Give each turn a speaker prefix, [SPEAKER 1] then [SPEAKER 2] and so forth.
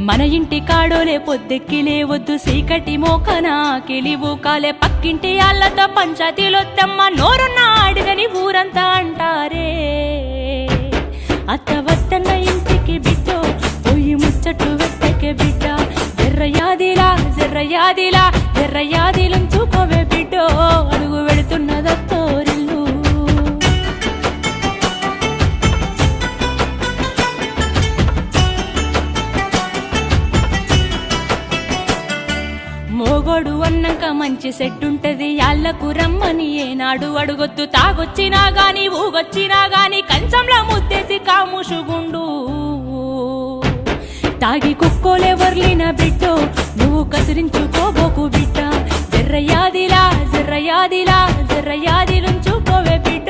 [SPEAKER 1] మన ఇంటి కాడోలే పొద్దెక్కి లేవద్దు సీకటి మోకన కిలివు కాలే పక్కింటి ఆళ్ళతో పంచాయతీలొద్దమ్మ నోరున్న అడుగని ఊరంతా అంటారే అత్త వద్దన్న ఇంటికి బిడ్డో పోయి ముచ్చట్లు వెట్టకే బిడ్డ జర్రయాదిలా జర్రయాదిలా జర్రయాదిలుంచుకోవే బిడ్డో అడుగు వెళుతున్నదత్తోరిల్లు మోగోడు అన్నాక మంచి సెట్టుంటది యాళ్లకు రమ్మని ఏనాడు అడుగొద్దు తాగొచ్చినా గాని ఊగొచ్చినా గాని కంచంలా ముద్దేసి కాముషుగుండు తాగి కుక్కోలెవర్లిన బిడ్డో నువ్వు కసిరించుకోబోకు బిడ్డ జర్రయాదిలా జర్రయాదిలా జర్రయాదిలుంచుకోవే బిడ్డ